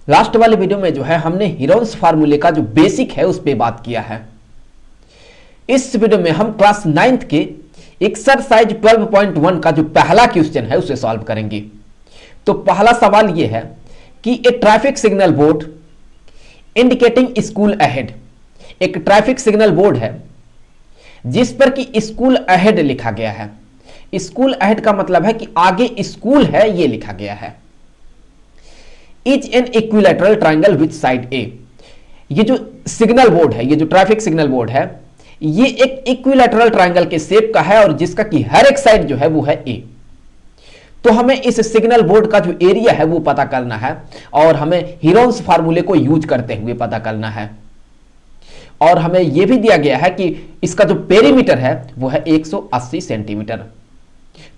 Last वाले video में जो है हमने हीरोन्स फार्मूले का जो बेसिक है उस पर बात किया है। इस वीडियो में हम क्लास 9th के एक्सरसाइज 12.1 का जो पहला क्वेश्चन है उसे सॉल्व करेंगे। तो पहला सवाल यह है कि a traffic signal board indicating school ahead, एक ट्रैफिक सिग्नल बोर्ड है जिस पर कि स्कूल अहेड लिखा गया है। स्कूल अहेड का मतलब है कि आगे स्कूल है ये लिखा गया है। Is an equilateral triangle with side a, ये जो सिग्नल बोर्ड है, ये जो ट्रैफिक सिग्नल बोर्ड है, ये एक इक्विलैटरल ट्राइंगल के शेप का है और जिसका कि हर एक साइड जो है वो है ए। तो हमें इस सिग्नल बोर्ड का जो एरिया है वो पता करना है और हमें हीरोन्स फार्मूले को यूज करते हुए पता करना है। और हमें यह भी दिया गया है कि इसका जो पेरीमीटर है वो है 180 सेंटीमीटर।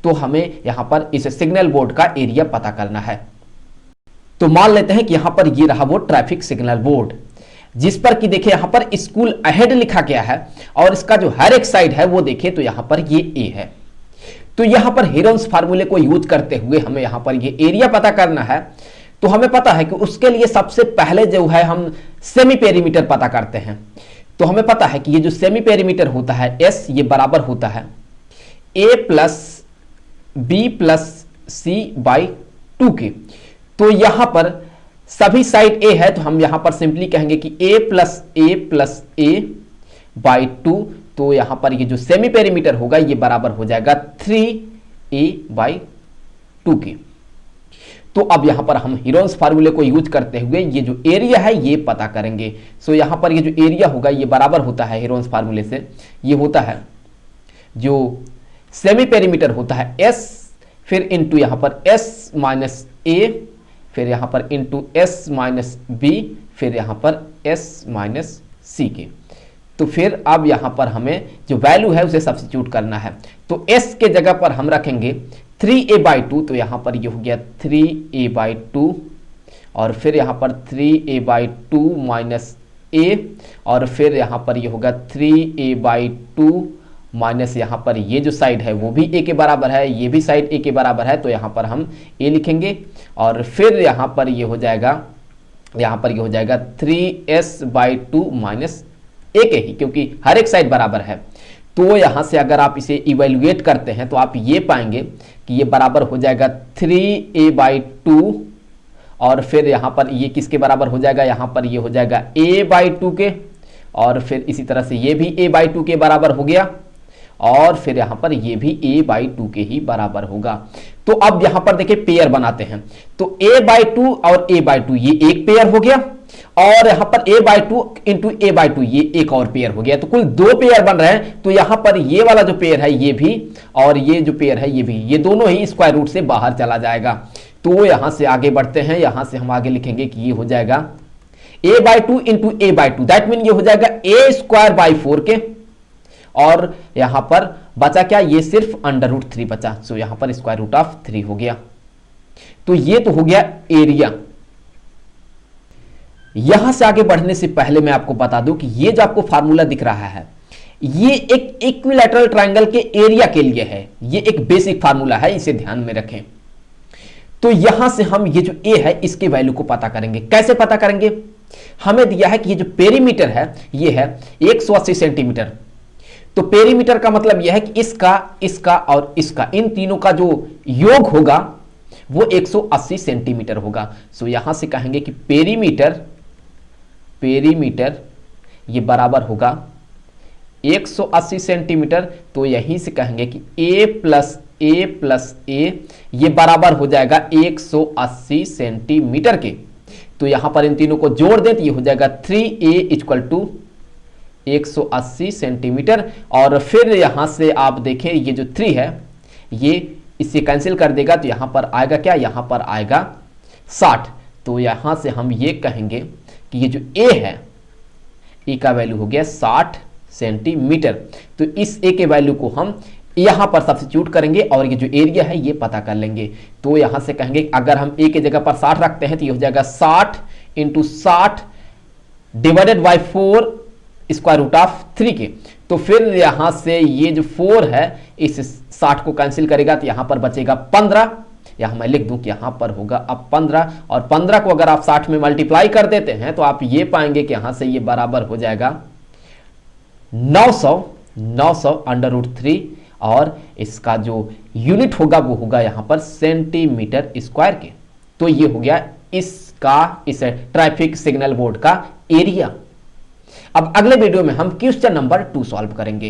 तो हमें यहां पर इस सिग्नल बोर्ड का एरिया पता करना है। तो मान लेते हैं कि यहां पर ये रहा वो ट्रैफिक सिग्नल बोर्ड जिस पर कि देखिए यहां पर स्कूल अहेड लिखा गया है और इसका जो हर एक साइड है वो देखिए तो यहां पर ये ए है। तो यहां पर हीरोन्स फार्मूले को यूज करते हुए हमें यहां पर ये एरिया पता करना है। तो हमें पता है कि उसके लिए सबसे पहले जो है हम सेमी पेरीमीटर पता करते हैं। तो हमें पता है कि ये जो सेमी पेरीमीटर होता है एस, ये बराबर होता है a plus b plus c by 2 के। तो यहां पर सभी साइड ए है तो हम यहां पर सिंपली कहेंगे कि ए प्लस ए बाई 2। तो यहां पर ये जो सेमी पेरीमीटर होगा ये बराबर हो जाएगा 3a बाई 2 के। तो अब यहां पर हम हीरोन्स फार्मूले को यूज करते हुए ये जो एरिया है ये पता करेंगे। सो यहां पर ये जो एरिया होगा ये बराबर होता है हीरोन्स फार्मूले से, ये होता है जो सेमी पेरीमीटर होता है एस, फिर इंटू यहां पर एस माइनस ए, फिर यहां पर इंटू एस माइनस बी, फिर यहां पर एस माइनस सी के। तो फिर अब यहां पर हमें जो वैल्यू है उसे सब्स्टिट्यूट करना है। तो एस के जगह पर हम रखेंगे 3a बाई 2, तो यहां पर ये हो गया 3a बाई 2 और फिर यहां पर 3a बाई 2 माइनस ए और फिर यहां पर ये होगा 3a बाई 2 माइनस यहां पर ये जो साइड है वो भी a के बराबर है, ये भी साइड a के बराबर है तो यहां पर हम a लिखेंगे और फिर यहां पर ये हो जाएगा 3s बाई 2 माइनस a के ही, क्योंकि हर एक साइड बराबर है। तो यहां से अगर आप इसे इवेल्युएट करते हैं तो आप ये पाएंगे कि ये बराबर हो जाएगा 3a बाई 2 और फिर यहां पर ये किसके बराबर हो जाएगा, यहां पर ये हो जाएगा a बाई 2 के और फिर इसी तरह से ये भी a बाई 2 के बराबर हो गया और फिर यहां पर ये भी a बाई 2 के ही बराबर होगा। तो अब यहां पर देखिए पेयर बनाते हैं। तो a बाई 2 और a बाई 2 ये एक पेयर हो गया और यहां पर a by 2 into a by 2 ये एक और पेयर हो गया। तो कुल 2 पेयर बन रहे हैं। तो यहां पर ये वाला जो पेयर है ये भी और ये जो पेयर है ये भी, ये दोनों ही स्क्वायर रूट से बाहर चला जाएगा। तो यहां से आगे बढ़ते हैं, यहां से हम आगे लिखेंगे कि ये हो जाएगा a by 2 into a by 2, that mean ये हो जाएगा a स्क्वायर बाई 4 के और यहां पर बचा क्या, ये सिर्फ अंडर रूट 3 बचा। सो यहां पर स्क्वायर रूट ऑफ 3 हो गया। तो ये तो हो गया एरिया। यहां से आगे बढ़ने से पहले मैं आपको बता दूं कि ये जो आपको फार्मूला दिख रहा है ये एक इक्विलैटरल ट्राइंगल के एरिया के लिए है। ये एक बेसिक फार्मूला है, इसे ध्यान में रखें। तो यहां से हम ये जो ए है इसके वैल्यू को पता करेंगे। कैसे पता करेंगे, हमें दिया है कि ये जो पेरीमीटर है ये है 180 सेंटीमीटर। तो पेरीमीटर का मतलब यह है कि इसका और इसका, इन तीनों का जो योग होगा वो 180 सेंटीमीटर होगा। सो यहां से कहेंगे कि पेरीमीटर ये बराबर होगा 180 सेंटीमीटर। तो यहीं से कहेंगे कि a प्लस ए ये बराबर हो जाएगा 180 सेंटीमीटर के। तो यहां पर इन तीनों को जोड़ दें तो ये हो जाएगा 3a इक्वल टू 180 सेंटीमीटर और फिर यहां से आप देखें ये जो 3 है ये इससे कैंसिल कर देगा तो यहां पर आएगा क्या, यहां पर आएगा 60। तो यहां से हम ये कहेंगे कि ये जो a है a का वैल्यू हो गया 60 सेंटीमीटर। तो इस a के वैल्यू को हम यहां पर सब्स्टिट्यूट करेंगे और ये जो एरिया है ये पता कर लेंगे। तो यहां से कहेंगे अगर हम a के जगह पर 60 रखते हैं तो ये हो जाएगा 60 into 60 divided by 4 square root of 3 के। तो फिर यहां से ये जो 4 है इस 60 को कैंसिल करेगा तो यहां पर बचेगा 15 या मैं लिख दूं कि यहां पर होगा अब 15, और 15 को अगर आप 60 में मल्टीप्लाई कर देते हैं तो आप ये पाएंगे कि यहां से ये बराबर हो जाएगा 900 अंडर रूट 3, और इसका जो यूनिट होगा वो होगा यहां पर सेंटीमीटर स्क्वायर के। तो ये हो गया इस ट्रैफिक सिग्नल बोर्ड का एरिया। अब अगले वीडियो में हम क्वेश्चन नंबर 2 सॉल्व करेंगे।